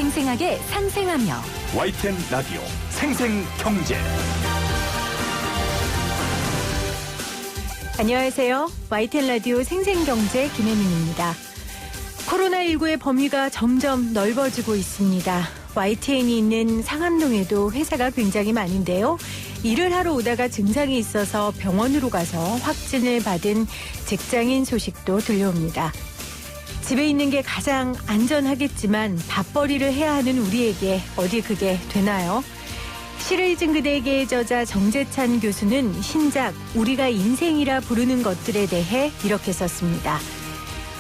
생생하게 상생하며 YTN 라디오 생생경제. 안녕하세요. YTN 라디오 생생경제 김혜민입니다. 코로나19의 범위가 점점 넓어지고 있습니다. YTN이 있는 상암동에도 회사가 굉장히 많은데요. 일을 하러 오다가 증상이 있어서 병원으로 가서 확진을 받은 직장인 소식도 들려옵니다. 집에 있는 게 가장 안전하겠지만 밥벌이를 해야 하는 우리에게 어디 그게 되나요? 시를 잊은 그대에게의 저자 정재찬 교수는 신작 우리가 인생이라 부르는 것들에 대해 이렇게 썼습니다.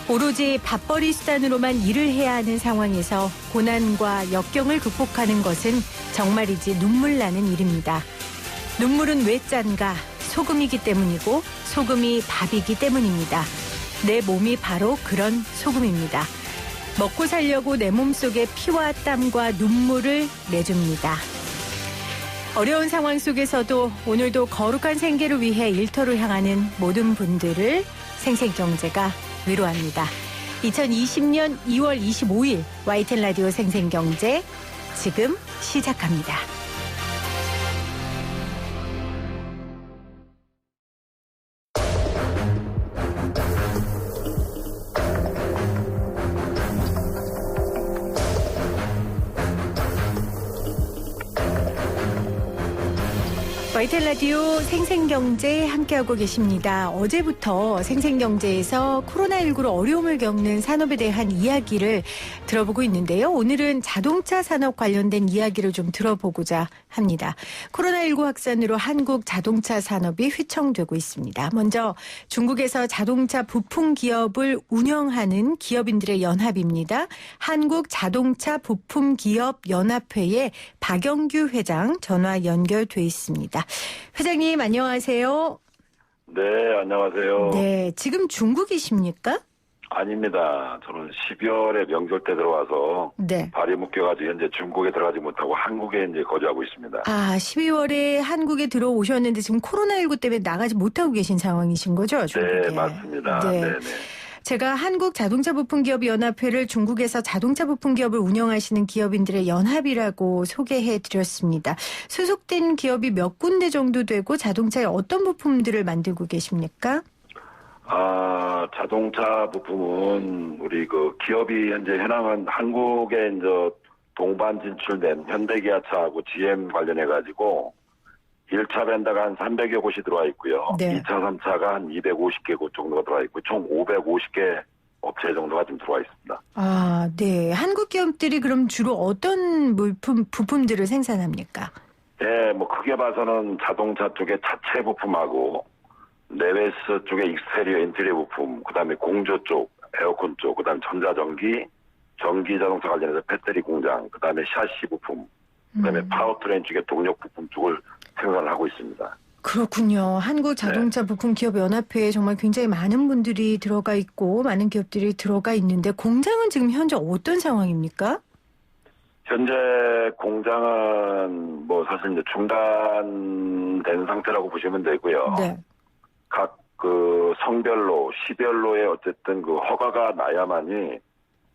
오로지 밥벌이 수단으로만 일을 해야 하는 상황에서 고난과 역경을 극복하는 것은 정말이지 눈물 나는 일입니다. 눈물은 왜 짠가? 소금이기 때문이고 소금이 밥이기 때문입니다. 내 몸이 바로 그런 소금입니다. 먹고 살려고 내 몸속에 피와 땀과 눈물을 내줍니다. 어려운 상황 속에서도 오늘도 거룩한 생계를 위해 일터로 향하는 모든 분들을 생생경제가 위로합니다. 2020년 2월 25일 YTN 라디오 생생경제 지금 시작합니다. YTN 라디오 생생경제 함께하고 계십니다. 어제부터 생생경제에서 코로나19로 어려움을 겪는 산업에 대한 이야기를 들어보고 있는데요. 오늘은 자동차 산업 관련된 이야기를 좀 들어보고자 합니다. 코로나19 확산으로 한국 자동차 산업이 휘청되고 있습니다. 먼저 중국에서 자동차 부품 기업을 운영하는 기업인들의 연합입니다. 한국 자동차 부품 기업 연합회의 박영규 회장 전화 연결돼 있습니다. 회장님 안녕하세요. 네, 안녕하세요. 네, 지금 중국이십니까? 아닙니다. 저는 12월에 명절 때 들어와서 네. 발이 묶여가지고 현재 중국에 들어가지 못하고 한국에 이제 거주하고 있습니다. 12월에 한국에 들어오셨는데 지금 코로나19 때문에 나가지 못하고 계신 상황이신 거죠? 중국에. 네, 맞습니다. 네. 네네. 제가 한국 자동차 부품 기업 연합회를 중국에서 자동차 부품 기업을 운영하시는 기업인들의 연합이라고 소개해 드렸습니다. 소속된 기업이 몇 군데 정도 되고 자동차에 어떤 부품들을 만들고 계십니까? 자동차 부품은 우리 그 기업이 현재 현황은 한국에 이제 동반 진출된 현대기아차하고 GM 관련해가지고 1차 벤더가 한 300여 곳이 들어와 있고요. 네. 2차, 3차가 한 250개 곳 정도가 들어와 있고 총 550개 업체 정도가 지금 들어와 있습니다. 네. 한국 기업들이 그럼 주로 어떤 부품들을 생산합니까? 네, 뭐 크게 봐서는 자동차 쪽의 차체 부품하고 내외스 쪽의 익스테리어 인테리어 부품, 그다음에 공조 쪽, 에어컨 쪽, 그다음에 전자전기, 전기 자동차 관련해서 배터리 공장, 그다음에 샤시 부품, 그다음에 파워트레인 쪽의 동력 부품 쪽을 생산을 하고 있습니다. 그렇군요. 한국 자동차 부품 기업 연합회에 정말 굉장히 많은 분들이 들어가 있고 많은 기업들이 들어가 있는데 공장은 지금 현재 어떤 상황입니까? 현재 공장은 뭐 사실 이제 중단된 상태라고 보시면 되고요. 네. 각 그 성별로, 시별로의 어쨌든 그 허가가 나야만이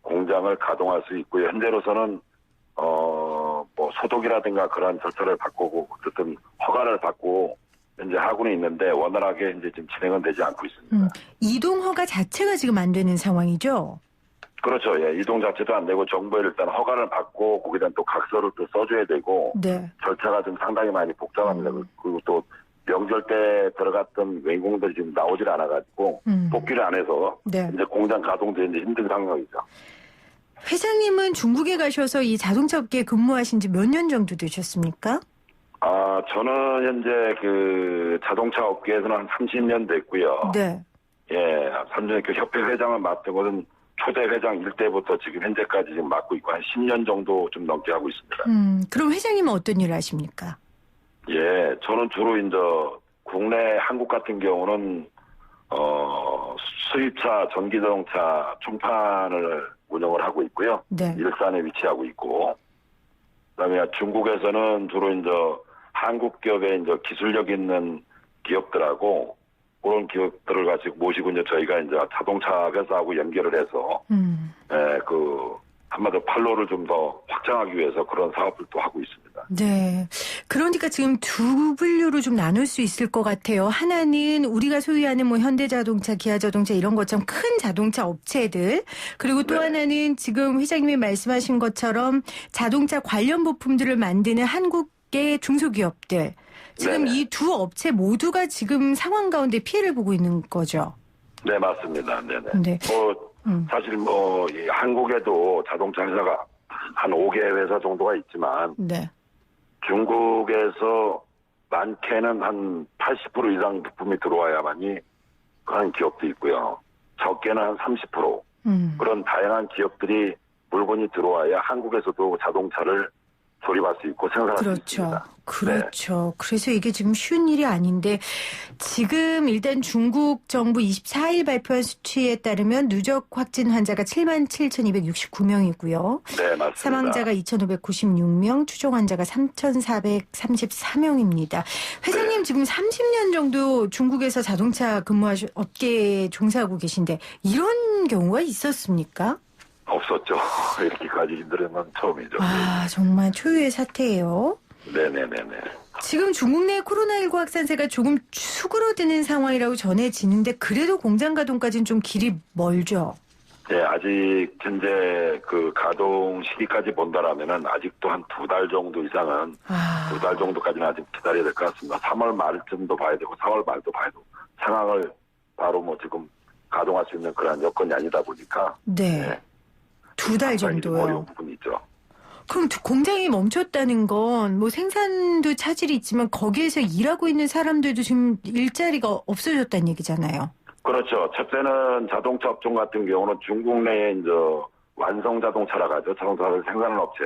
공장을 가동할 수 있고요. 현재로서는 뭐 소독이라든가 그런 절차를 바꾸고 어쨌든 허가를 받고 현재 하고는 있는데 원활하게 이제 지금 진행은 되지 않고 있습니다. 이동 허가 자체가 지금 안 되는 상황이죠? 그렇죠. 예, 이동 자체도 안 되고 정부에 일단 허가를 받고 거기다 또 각서를 또 써줘야 되고 네. 절차가 좀 상당히 많이 복잡합니다. 그리고 또 명절 때 들어갔던員工들이 지금 나오질 않아가지고 복귀를 안 해서 네. 이제 공장 가동도 이제 힘든 상황이죠. 회장님은 중국에 가셔서 이 자동차 업계에 근무하신 지 몇 년 정도 되셨습니까? 저는 현재 그 자동차 업계에서는 한 30년 됐고요. 네. 예, 3년 그 협회 회장을 맡은 것은 초대 회장 일 때부터 지금 현재까지 지금 맡고 있고 한 10년 정도 좀 넘게 하고 있습니다. 그럼 회장님은 어떤 일을 하십니까? 예, 저는 주로 이제 국내 한국 같은 경우는 수입차 전기자동차 총판을 운영을 하고 있고요. 네. 일산에 위치하고 있고, 그다음에 중국에서는 주로 이제 한국 기업의 이제 기술력 있는 기업들하고 그런 기업들을 가지고 모시고 이제 저희가 이제 자동차 회사하고 연결을 해서 그 한마디로 판로를 좀 더 확장하기 위해서 그런 사업을 또 하고 있습니다. 네. 그러니까 지금 두 분류로 좀 나눌 수 있을 것 같아요. 하나는 우리가 소유하는 뭐 현대자동차, 기아자동차 이런 것처럼 큰 자동차 업체들. 그리고 또 네. 하나는 지금 회장님이 말씀하신 것처럼 자동차 관련 부품들을 만드는 한국의 중소기업들. 지금 네네. 이 두 업체 모두가 지금 상황 가운데 피해를 보고 있는 거죠. 네, 맞습니다. 네네. 네. 사실 이 한국에도 자동차 회사가 한 5개 회사 정도가 있지만 네. 중국에서 많게는 한 80% 이상 부품이 들어와야만이 그런 기업도 있고요. 적게는 한 30%. 그런 다양한 기업들이 물건이 들어와야 한국에서도 자동차를 조립할 수 있고 생산할 수 있습니다. 그렇죠. 네. 그래서 이게 지금 쉬운 일이 아닌데 지금 일단 중국 정부 24일 발표한 수치에 따르면 누적 확진 환자가 77,269명이고요. 네, 맞습니다. 사망자가 2,596명, 추정 환자가 3,434명입니다. 회장님 네. 지금 30년 정도 중국에서 자동차 업계에 종사하고 계신데 이런 경우가 있었습니까? 없었죠. 이렇게까지 힘든 건 처음이죠. 아, 정말 초유의 사태예요. 네네네네. 지금 중국 내 코로나19 확산세가 조금 수그러드는 상황이라고 전해지는데 그래도 공장 가동까지는 좀 길이 멀죠? 네, 아직 현재 그 가동 시기까지 본다라면은 아직도 한 2달 정도 이상은 2달 정도까지는 아직 기다려야 될 것 같습니다. 3월 말쯤도 봐야 되고 4월 말도 봐야 되고 상황을 바로 뭐 지금 가동할 수 있는 그런 여건이 아니다 보니까 네. 2달 정도요. 어려운 부분이 있죠. 그럼 공장이 멈췄다는 건 뭐 생산도 차질이 있지만 거기에서 일하고 있는 사람들도 지금 일자리가 없어졌다는 얘기잖아요. 그렇죠. 첫째는 자동차 업종 같은 경우는 중국 내에 이제 완성 자동차라고 하죠. 자동차를 생산하는 업체.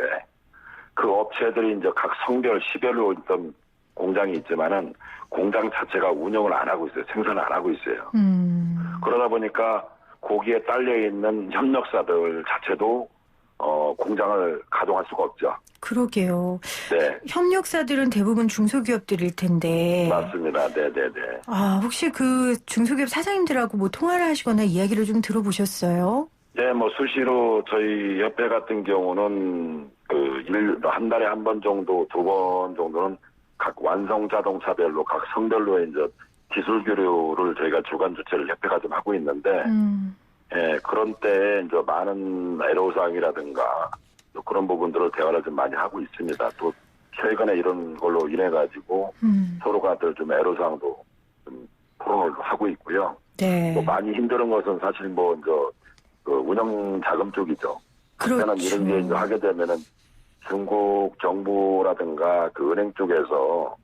그 업체들이 이제 각 성별, 시별로 있던 공장이 있지만은 공장 자체가 운영을 안 하고 있어요. 생산을 안 하고 있어요. 그러다 보니까 거기에 딸려 있는 협력사들 자체도 공장을 가동할 수가 없죠. 그러게요. 네. 협력사들은 대부분 중소기업들일 텐데. 맞습니다. 네네네. 아, 혹시 그 중소기업 사장님들하고 뭐 통화를 하시거나 이야기를 좀 들어보셨어요? 네, 뭐 수시로 저희 협회 같은 경우는 한 달에 한 번 정도, 2번 정도는 각 완성 자동차별로 각 성별로 이제 기술 교류를 저희가 주관 주체를 협회가 좀 하고 있는데, 예, 그런 때에 이제 많은 애로사항이라든가 그런 부분들을 대화를 좀 많이 하고 있습니다. 또 최근에 이런 걸로 인해 가지고 서로가들 좀 애로사항도 좀 토론을 하고 있고요. 네. 또 많이 힘든 것은 사실 뭐 이제 그 운영 자금 쪽이죠. 그때는 그렇죠. 이런 게 이제 하게 되면은 중국 정부라든가 그 은행 쪽에서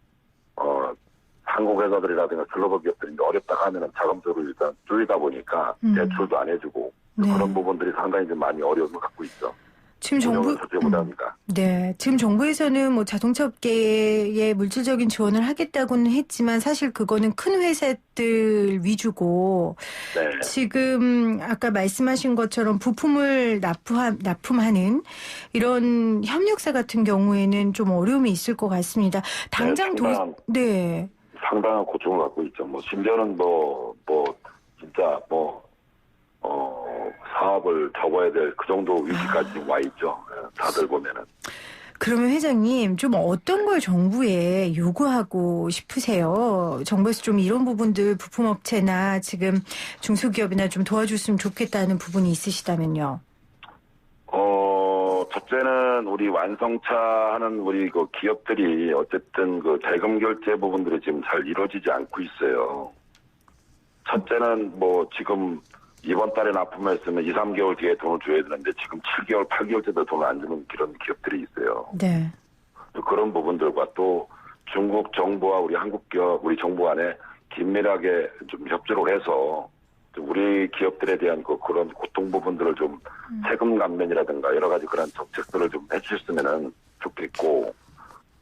한국 회사들이라든가 글로벌 기업들이 어렵다고 하면은 자금적으로 일단 줄이다 보니까 대출도 안 해주고 네. 그런 부분들이 상당히 좀 많이 어려움을 갖고 있죠. 지금 지금 정부에서는 뭐 자동차 업계에 물질적인 지원을 하겠다고는 했지만 사실 그거는 큰 회사들 위주고 네. 지금 아까 말씀하신 것처럼 부품을 납품하는 이런 협력사 같은 경우에는 좀 어려움이 있을 것 같습니다. 당장 상당한 고충을 갖고 있죠. 뭐 심지어는 진짜 사업을 접어야 될 그 정도 위기까지 와 있죠. 다들 보면은. 그러면 회장님 좀 어떤 걸 정부에 요구하고 싶으세요? 정부에서 좀 이런 부분들 부품업체나 지금 중소기업이나 좀 도와줬으면 좋겠다는 부분이 있으시다면요. 첫째는 우리 완성차 하는 우리 그 기업들이 어쨌든 그 대금 결제 부분들이 지금 잘 이루어지지 않고 있어요. 첫째는 뭐 지금 이번 달에 납품했으면 2, 3개월 뒤에 돈을 줘야 되는데 지금 7개월, 8개월째도 돈을 안 주는 그런 기업들이 있어요. 네. 그런 부분들과 또 중국 정부와 우리 한국 기업, 우리 정부 간에 긴밀하게 좀 협조를 해서 우리 기업들에 대한 그런 고통 부분들을 좀 세금 감면이라든가 여러 가지 그런 정책들을 좀 해주셨으면 좋겠고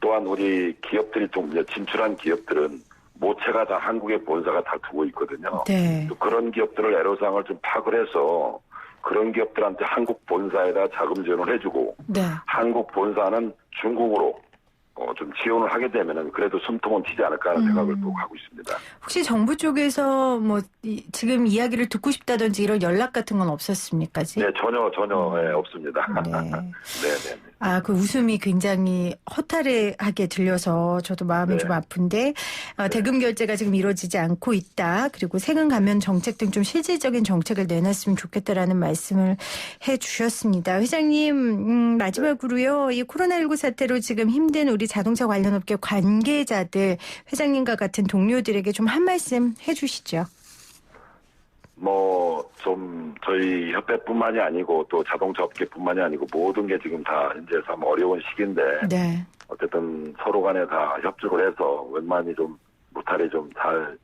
또한 우리 기업들이 좀 진출한 기업들은 모체가 다 한국의 본사가 다 두고 있거든요. 네. 그런 기업들을 애로사항을 좀 파악을 해서 그런 기업들한테 한국 본사에다 자금 지원을 해주고 네. 한국 본사는 중국으로 좀 지원을 하게 되면은 그래도 숨통은 튀지 않을까 하는 생각을 또 하고 있습니다. 혹시 정부 쪽에서 뭐 지금 이야기를 듣고 싶다든지 이런 연락 같은 건 없었습니까? 네, 전혀 없습니다. 네. 네. 그 웃음이 굉장히 허탈하게 들려서 저도 마음이 네. 좀 아픈데 대금 결제가 지금 이루어지지 않고 있다. 그리고 세금 감면 정책 등 좀 실질적인 정책을 내놨으면 좋겠다라는 말씀을 해주셨습니다. 회장님 마지막으로요. 이 코로나19 사태로 지금 힘든 우리 자동차 관련 업계 관계자들 회장님과 같은 동료들에게 좀 한 말씀 해주시죠. 좀 저희 협회뿐만이 아니고 또 자동차 업계뿐만이 아니고 모든 게 지금 다 현재 참 어려운 시기인데 네. 어쨌든 서로 간에 다 협조를 해서 웬만히 좀 무탈히 좀 잘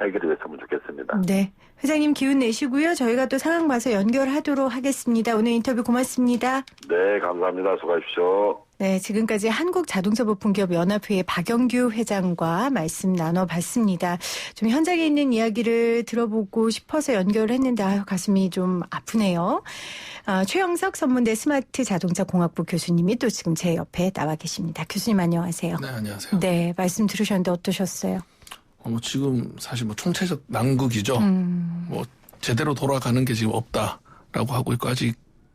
해결이 됐으면 좋겠습니다. 네. 회장님 기운 내시고요. 저희가 또 상황 봐서 연결하도록 하겠습니다. 오늘 인터뷰 고맙습니다. 네, 감사합니다. 수고하십시오. 네, 지금까지 한국자동차부품기업연합회의 박영규 회장과 말씀 나눠봤습니다. 좀 현장에 있는 이야기를 들어보고 싶어서 연결을 했는데 가슴이 좀 아프네요. 최영석 선문대 스마트 자동차 공학부 교수님이 또 지금 제 옆에 나와 계십니다. 교수님 안녕하세요. 네, 안녕하세요. 네, 말씀 들으셨는데 어떠셨어요? 지금 사실 총체적 난국이죠. 제대로 돌아가는 게 지금 없다라고 하고 있고 아직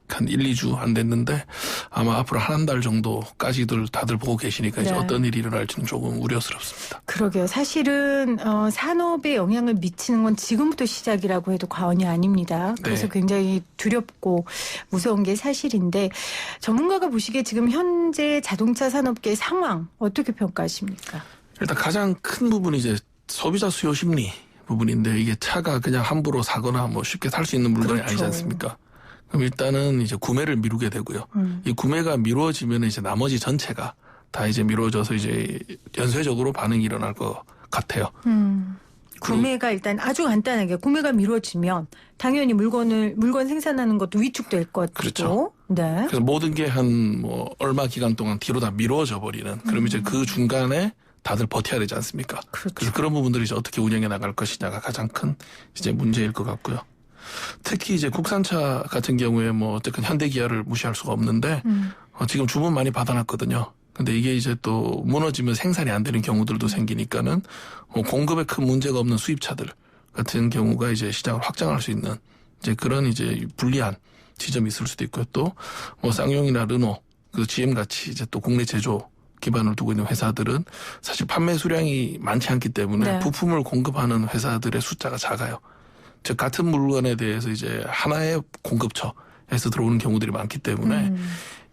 한 1, 2주 안 됐는데 아마 앞으로 한 달 정도까지들 다들 보고 계시니까 이제 어떤 일이 일어날지는 조금 우려스럽습니다. 그러게요. 사실은 산업에 영향을 미치는 건 지금부터 시작이라고 해도 과언이 아닙니다. 그래서 굉장히 두렵고 무서운 게 사실인데 전문가가 보시기에 지금 현재 자동차 산업계의 상황 어떻게 평가하십니까? 일단 가장 큰 부분이 이제 소비자 수요 심리 부분인데 이게 차가 그냥 함부로 사거나 쉽게 살 수 있는 물건이 아니지 않습니까? 그럼 일단은 이제 구매를 미루게 되고요. 이 구매가 미루어지면 이제 나머지 전체가 다 이제 미뤄져서 이제 연쇄적으로 반응이 일어날 것 같아요. 구매가 일단 아주 간단하게 구매가 미뤄지면 당연히 물건 생산하는 것도 위축될 것이고. 그렇죠. 네. 그래서 모든 게 한 얼마 기간 동안 뒤로 다 미뤄져 버리는. 그럼 이제 그 중간에 다들 버텨야 되지 않습니까? 그렇죠. 그래서 그런 부분들이 이제 어떻게 운영해 나갈 것이냐가 가장 큰 이제 문제일 것 같고요. 특히 이제 국산차 같은 경우에 어쨌든 현대기아를 무시할 수가 없는데 지금 주문 많이 받아놨거든요. 근데 이게 이제 또 무너지면 생산이 안 되는 경우들도 생기니까는 공급에 큰 문제가 없는 수입차들 같은 경우가 이제 시장을 확장할 수 있는 이제 그런 이제 불리한 지점이 있을 수도 있고요. 또 쌍용이나 르노, GM 같이 이제 또 국내 제조 기반을 두고 있는 회사들은 사실 판매 수량이 많지 않기 때문에 부품을 공급하는 회사들의 숫자가 작아요. 즉 같은 물건에 대해서 이제 하나의 공급처에서 들어오는 경우들이 많기 때문에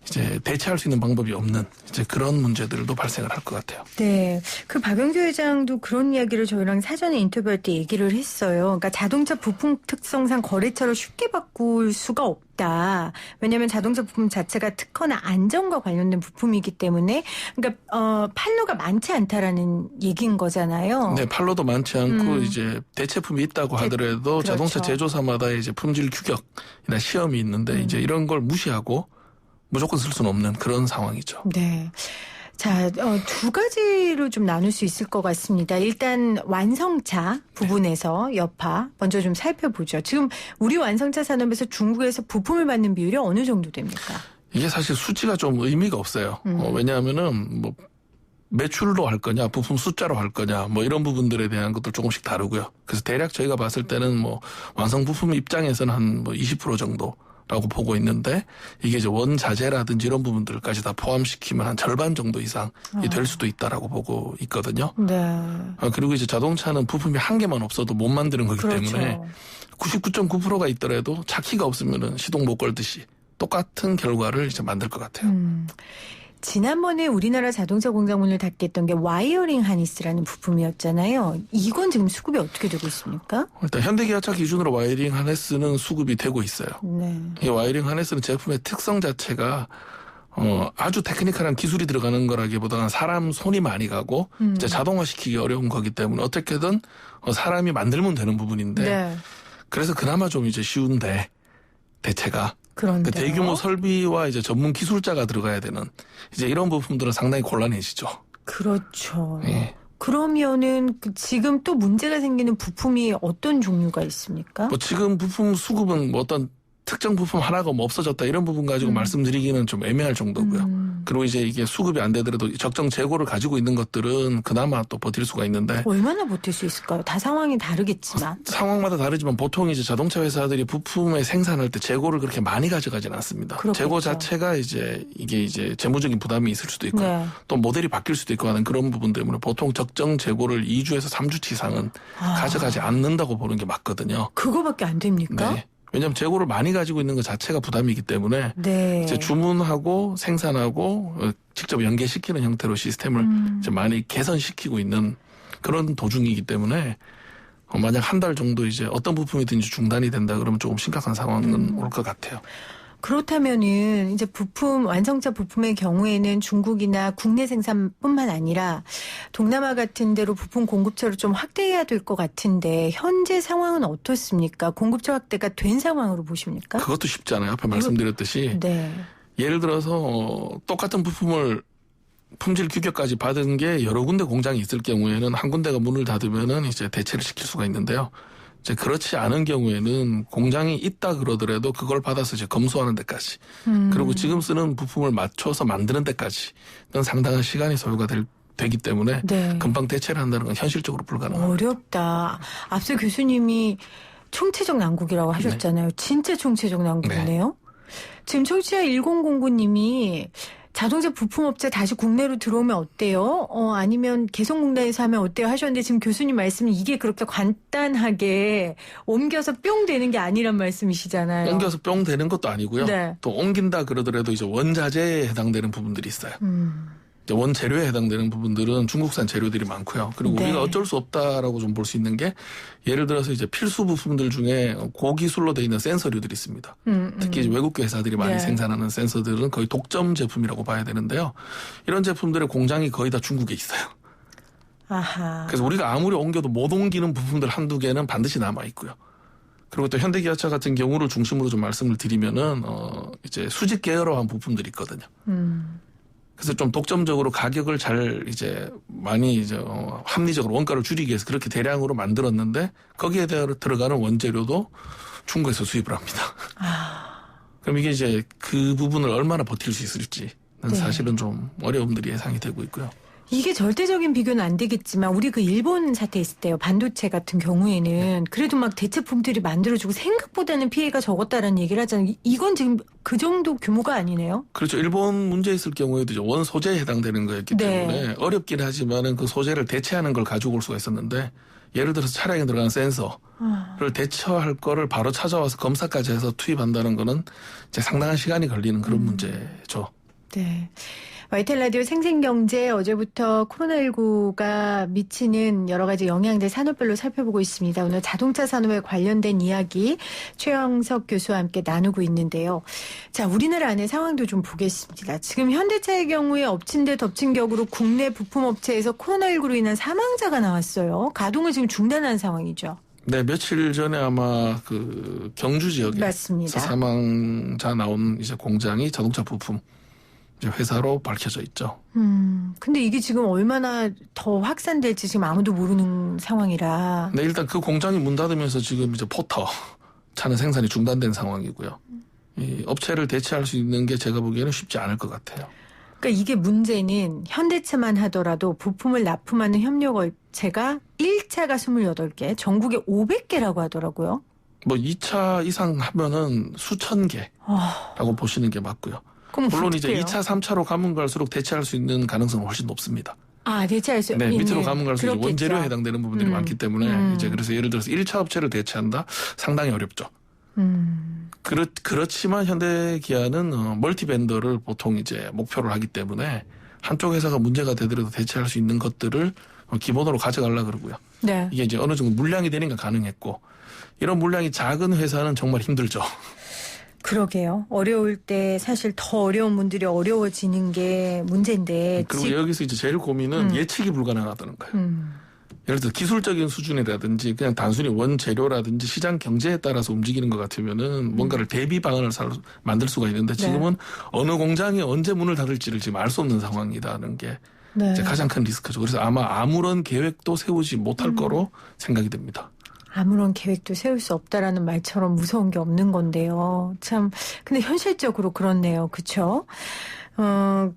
이제 대체할 수 있는 방법이 없는 이제 그런 문제들도 발생을 할 것 같아요. 네. 박영규 회장도 그런 이야기를 저희랑 사전에 인터뷰할 때 얘기를 했어요. 그러니까 자동차 부품 특성상 거래처를 쉽게 바꿀 수가 없다. 왜냐하면 자동차 부품 자체가 특허나 안전과 관련된 부품이기 때문에 그러니까 판로가 많지 않다라는 얘기인 거잖아요. 네, 판로도 많지 않고 이제 대체품이 있다고 하더라도 그렇죠. 자동차 제조사마다 이제 품질 규격이나 시험이 있는데 이제 이런 걸 무시하고 무조건 쓸 수는 없는 그런 상황이죠. 네. 자, 두 가지로 좀 나눌 수 있을 것 같습니다. 일단 완성차 부분에서 여파 먼저 좀 살펴보죠. 지금 우리 완성차 산업에서 중국에서 부품을 받는 비율이 어느 정도 됩니까? 이게 사실 수치가 좀 의미가 없어요. 왜냐하면은 매출로 할 거냐, 부품 숫자로 할 거냐, 이런 부분들에 대한 것도 조금씩 다르고요. 그래서 대략 저희가 봤을 때는 완성 부품 입장에서는 한 20% 정도. 라고 보고 있는데 이게 이제 원자재라든지 이런 부분들까지 다 포함시키면 한 절반 정도 이상이 될 수도 있다라고 보고 있거든요. 네. 그리고 이제 자동차는 부품이 한 개만 없어도 못 만드는 거기 때문에 99.9%가 있더라도 차 키가 없으면은 시동 못 걸듯이 똑같은 결과를 이제 만들 것 같아요. 지난번에 우리나라 자동차 공장 문을 닫게 했던 게 와이어링 하니스라는 부품이었잖아요. 이건 지금 수급이 어떻게 되고 있습니까? 일단 현대기아차 기준으로 와이어링 하네스는 수급이 되고 있어요. 네. 이 와이어링 하네스는 제품의 특성 자체가 아주 테크니컬한 기술이 들어가는 거라기보다는 사람 손이 많이 가고 이제 자동화시키기 어려운 거기 때문에 어떻게든 사람이 만들면 되는 부분인데 그래서 그나마 좀 이제 쉬운데 대체가 그런데 대규모 설비와 이제 전문 기술자가 들어가야 되는 이제 이런 부품들은 상당히 곤란해지죠. 그렇죠. 네. 그러면은 지금 또 문제가 생기는 부품이 어떤 종류가 있습니까? 지금 부품 수급은 어떤 특정 부품 하나가 없어졌다 이런 부분 가지고 말씀드리기는 좀 애매할 정도고요. 그리고 이제 이게 수급이 안 되더라도 적정 재고를 가지고 있는 것들은 그나마 또 버틸 수가 있는데 얼마나 버틸 수 있을까요? 다 상황이 다르겠지만. 상황마다 다르지만 보통 이제 자동차 회사들이 부품을 생산할 때 재고를 그렇게 많이 가져가지는 않습니다. 그렇겠죠. 재고 자체가 이게 재무적인 부담이 있을 수도 있고 네. 또 모델이 바뀔 수도 있고 하는 그런 부분 때문에 보통 적정 재고를 2주에서 3주치 이상은 가져가지 않는다고 보는 게 맞거든요. 그거밖에 안 됩니까? 네. 왜냐하면 재고를 많이 가지고 있는 것 자체가 부담이기 때문에 네. 이제 주문하고 생산하고 직접 연계시키는 형태로 시스템을 이제 많이 개선시키고 있는 그런 도중이기 때문에 만약 한 달 정도 이제 어떤 부품이든지 중단이 된다 그러면 조금 심각한 상황은 올 것 같아요. 그렇다면은 이제 완성차 부품의 경우에는 중국이나 국내 생산뿐만 아니라 동남아 같은 데로 부품 공급처를 좀 확대해야 될 것 같은데 현재 상황은 어떻습니까? 공급처 확대가 된 상황으로 보십니까? 그것도 쉽지 않아요. 앞에 말씀드렸듯이 네. 예를 들어서 똑같은 부품을 품질 규격까지 받은 게 여러 군데 공장이 있을 경우에는 한 군데가 문을 닫으면은 이제 대체를 시킬 수가 있는데요. 이제 그렇지 않은 경우에는 공장이 있다 그러더라도 그걸 받아서 이제 검수하는 데까지 그리고 지금 쓰는 부품을 맞춰서 만드는 데까지는 상당한 시간이 소요가 되기 때문에 네. 금방 대체를 한다는 건 현실적으로 불가능합니다. 어렵다. 앞서 교수님이 총체적 난국이라고 하셨잖아요. 진짜 총체적 난국이네요. 지금 청취자 1009님이 자동차 부품업체 다시 국내로 들어오면 어때요? 아니면 계속 국내에서 하면 어때요? 하셨는데 지금 교수님 말씀은 이게 그렇게 간단하게 옮겨서 뿅 되는 게 아니란 말씀이시잖아요. 옮겨서 뿅 되는 것도 아니고요. 네. 또 옮긴다 그러더라도 이제 원자재에 해당되는 부분들이 있어요. 이제 원재료에 해당되는 부분들은 중국산 재료들이 많고요. 그리고 네. 우리가 어쩔 수 없다라고 좀 볼 수 있는 게 예를 들어서 이제 필수 부품들 중에 고기술로 되어 있는 센서류들이 있습니다. 특히 이제 외국계 회사들이 많이 네. 생산하는 센서들은 거의 독점 제품이라고 봐야 되는데요. 이런 제품들의 공장이 거의 다 중국에 있어요. 아하. 그래서 우리가 아무리 옮겨도 못 옮기는 부품들 한두 개는 반드시 남아 있고요. 그리고 또 현대기아차 같은 경우를 중심으로 좀 말씀을 드리면은 이제 수직 계열화한 부품들이 있거든요. 그래서 좀 독점적으로 가격을 잘 이제 많이 이제 합리적으로 원가를 줄이기 위해서 그렇게 대량으로 만들었는데 거기에 들어가는 원재료도 중국에서 수입을 합니다. 그럼 이게 이제 그 부분을 얼마나 버틸 수 있을지는 네. 사실은 좀 어려움들이 예상이 되고 있고요. 이게 절대적인 비교는 안 되겠지만 우리 그 일본 사태 있을 때요. 반도체 같은 경우에는 그래도 막 대체품들이 만들어지고 생각보다는 피해가 적었다는 얘기를 하잖아요. 이건 지금 그 정도 규모가 아니네요. 그렇죠. 일본 문제 있을 경우에도 이제 원 소재에 해당되는 거였기 네. 때문에 어렵긴 하지만은 그 소재를 대체하는 걸 가지고 올 수가 있었는데 예를 들어서 차량에 들어가는 센서를 대처할 거를 바로 찾아와서 검사까지 해서 투입한다는 거는 이제 상당한 시간이 걸리는 그런 문제죠. 네. YTN 라디오 생생경제 어제부터 코로나19가 미치는 여러 가지 영향들 산업별로 살펴보고 있습니다. 오늘 자동차 산업에 관련된 이야기 최영석 교수와 함께 나누고 있는데요. 자, 우리나라 안의 상황도 좀 보겠습니다. 지금 현대차의 경우에 엎친 데 덮친 격으로 국내 부품업체에서 코로나19로 인한 사망자가 나왔어요. 가동을 지금 중단한 상황이죠. 네, 며칠 전에 아마 그 경주 지역에서 맞습니다. 사망자 나온 이제 공장이 자동차 부품 회사로 밝혀져 있죠. 근데 이게 지금 얼마나 더 확산될지 지금 아무도 모르는 상황이라. 네, 일단 그 공장이 문 닫으면서 지금 이제 포터 차는 생산이 중단된 상황이고요. 이 업체를 대체할 수 있는 게 제가 보기에는 쉽지 않을 것 같아요. 그러니까 이게 문제는 현대차만 하더라도 부품을 납품하는 협력업체가 1차가 28개, 전국에 500개라고 하더라고요. 뭐 2차 이상 하면은 수천 개라고 보시는 게 맞고요. 그럼 물론 이제 어떡해요? 2차, 3차로 가면 갈수록 대체할 수 있는 가능성은 훨씬 높습니다. 아, 대체할 수 네, 있는. 밑으로 가면 갈수록 그렇겠죠. 원재료에 해당되는 부분들이 많기 때문에 이제 그래서 예를 들어서 1차 업체를 대체한다? 상당히 어렵죠. 그렇지만 현대기아는 멀티벤더를 보통 이제 목표로 하기 때문에 한쪽 회사가 문제가 되더라도 대체할 수 있는 것들을 기본으로 가져가려고 그러고요. 네. 이게 이제 어느 정도 물량이 되니까 가능했고 이런 물량이 작은 회사는 정말 힘들죠. 그러게요. 어려울 때 사실 더 어려운 분들이 어려워지는 게 문제인데. 그리고 여기서 이제 제일 고민은 예측이 불가능하다는 거예요. 예를 들어 기술적인 수준이라든지 그냥 단순히 원재료라든지 시장 경제에 따라서 움직이는 것 같으면은 뭔가를 대비 방안을 만들 수가 있는데 지금은 어느 공장이 언제 문을 닫을지를 지금 알 수 없는 상황이라는 게 네. 이제 가장 큰 리스크죠. 그래서 아마 아무런 계획도 세우지 못할 거로 생각이 됩니다. 아무런 계획도 세울 수 없다라는 말처럼 무서운 게 없는 건데요. 참, 근데 현실적으로 그렇네요. 그렇죠?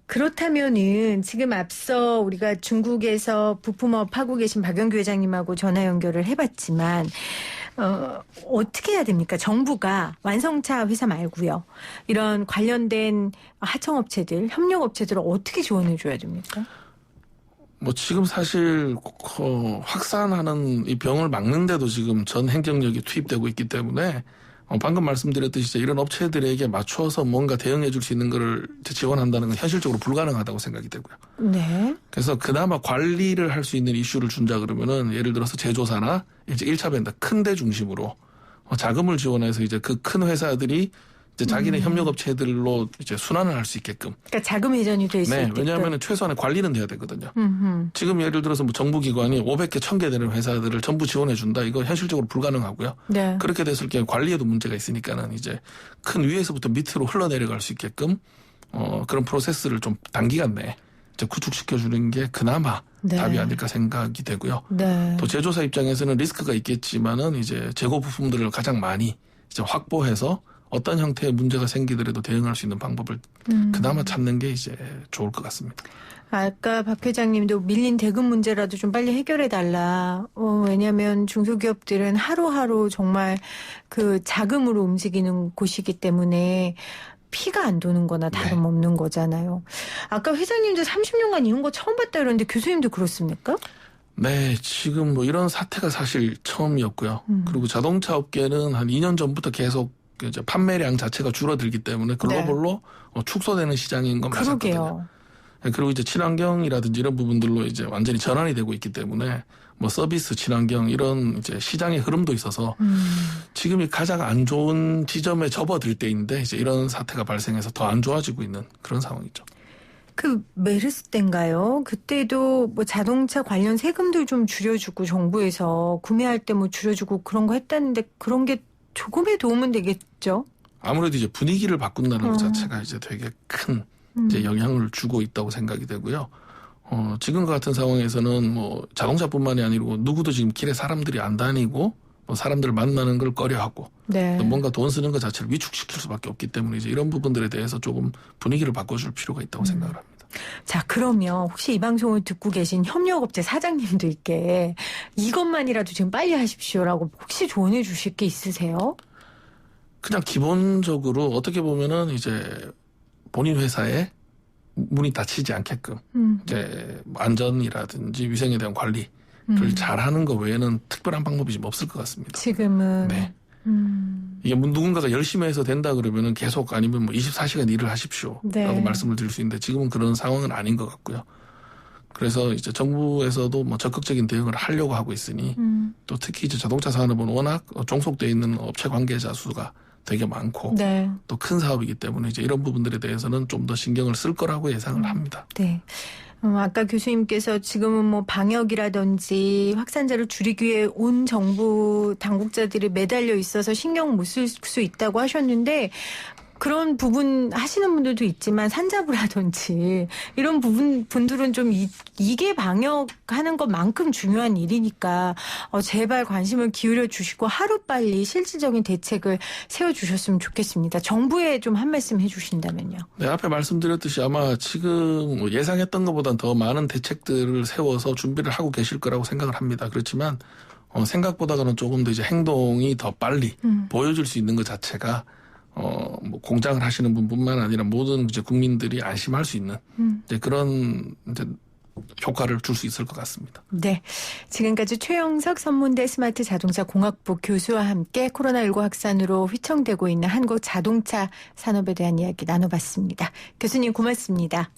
그렇다면은 지금 앞서 우리가 중국에서 부품업 하고 계신 박영규 회장님하고 전화 연결을 해봤지만 어떻게 해야 됩니까? 정부가 완성차 회사 말고요. 이런 관련된 하청업체들, 협력업체들을 어떻게 지원해 줘야 됩니까? 뭐 지금 사실 확산하는 이 병을 막는데도 지금 전 행정력이 투입되고 있기 때문에 방금 말씀드렸듯이 이런 업체들에게 맞춰서 뭔가 대응해 줄 수 있는 거를 지원한다는 건 현실적으로 불가능하다고 생각이 되고요. 네. 그래서 그나마 관리를 할 수 있는 이슈를 준다 그러면은 예를 들어서 제조사나 이제 1차 벤더 큰 데 중심으로 자금을 지원해서 이제 그 큰 회사들이 이제 자기네 협력업체들로 이제 순환을 할 수 있게끔. 그러니까 자금 회전이 될 수 네, 있게끔. 왜냐하면 최소한의 관리는 돼야 되거든요. 음흠. 지금 예를 들어서 뭐 정부기관이 500개, 1000개 되는 회사들을 전부 지원해 준다. 이거 현실적으로 불가능하고요. 네. 그렇게 됐을 경우 관리에도 문제가 있으니까는 이제 큰 위에서부터 밑으로 흘러내려갈 수 있게끔 그런 프로세스를 좀 단기간 내에 이제 구축시켜 주는 게 그나마 네. 답이 아닐까 생각이 되고요. 네. 또 제조사 입장에서는 리스크가 있겠지만은 이제 재고 부품들을 가장 많이 이제 확보해서 어떤 형태의 문제가 생기더라도 대응할 수 있는 방법을 그나마 찾는 게 이제 좋을 것 같습니다. 아까 박 회장님도 밀린 대금 문제라도 좀 빨리 해결해 달라. 왜냐하면 중소기업들은 하루하루 정말 그 자금으로 움직이는 곳이기 때문에 피가 안 도는 거나 다름없는 거잖아요. 아까 회장님도 30년간 이런 거 처음 봤다 이러는데 교수님도 그렇습니까? 네, 지금 뭐 이런 사태가 사실 처음이었고요. 그리고 자동차 업계는 한 2년 전부터 계속 이제 판매량 자체가 줄어들기 때문에 글로벌로 축소되는 시장인 건 맞았거든요. 그러게요. 그리고 이제 친환경이라든지 이런 부분들로 이제 완전히 전환이 되고 있기 때문에 뭐 서비스, 친환경 이런 이제 시장의 흐름도 있어서 지금이 가장 안 좋은 지점에 접어들 때인데 이제 이런 사태가 발생해서 더 안 좋아지고 있는 그런 상황이죠. 그 메르스 때인가요? 그때도 뭐 자동차 관련 세금도 좀 줄여주고 정부에서 구매할 때 뭐 줄여주고 그런 거 했다는데 그런 게 조금의 도움은 되겠죠? 아무래도 이제 분위기를 바꾼다는 것 자체가 이제 되게 큰 이제 영향을 주고 있다고 생각이 되고요. 지금과 같은 상황에서는 뭐 자동차뿐만이 아니고 누구도 지금 길에 사람들이 안 다니고 뭐 사람들 만나는 걸 꺼려하고 네. 또 뭔가 돈 쓰는 것 자체를 위축시킬 수밖에 없기 때문에 이제 이런 부분들에 대해서 조금 분위기를 바꿔줄 필요가 있다고 생각을 합니다. 자, 그러면 혹시 이 방송을 듣고 계신 협력업체 사장님들께 이것만이라도 지금 빨리 하십시오라고 혹시 조언해 주실 게 있으세요? 그냥 기본적으로 어떻게 보면은 이제 본인 회사에 문이 닫히지 않게끔 이제 안전이라든지 위생에 대한 관리를 잘하는 것 외에는 특별한 방법이 좀 없을 것 같습니다. 지금은. 네. 이게 누군가가 열심히 해서 된다 그러면은 계속 아니면 뭐 24시간 일을 하십시오라고 네. 말씀을 드릴 수 있는데 지금은 그런 상황은 아닌 것 같고요. 그래서 이제 정부에서도 뭐 적극적인 대응을 하려고 하고 있으니 또 특히 이제 자동차 산업은 워낙 종속되어 있는 업체 관계자 수가 되게 많고 네. 또 큰 사업이기 때문에 이제 이런 부분들에 대해서는 좀 더 신경을 쓸 거라고 예상을 합니다. 네. 아까 교수님께서 지금은 뭐 방역이라든지 확산자를 줄이기 위해 온 정부 당국자들이 매달려 있어서 신경 못 쓸 수 있다고 하셨는데 그런 부분 하시는 분들도 있지만 산자부라든지 이런 분들은 좀 이게 방역하는 것만큼 중요한 일이니까 제발 관심을 기울여 주시고 하루빨리 실질적인 대책을 세워주셨으면 좋겠습니다. 정부에 좀 한 말씀 해주신다면요. 네, 앞에 말씀드렸듯이 아마 지금 예상했던 것보다 더 많은 대책들을 세워서 준비를 하고 계실 거라고 생각을 합니다. 그렇지만 생각보다는 조금 더 이제 행동이 더 빨리 보여줄 수 있는 것 자체가 뭐 공장을 하시는 분뿐만 아니라 모든 이제 국민들이 안심할 수 있는 이제 그런 이제 효과를 줄 수 있을 것 같습니다. 네, 지금까지 최영석 선문대 스마트 자동차 공학부 교수와 함께 코로나19 확산으로 휘청되고 있는 한국 자동차 산업에 대한 이야기 나눠봤습니다. 교수님 고맙습니다.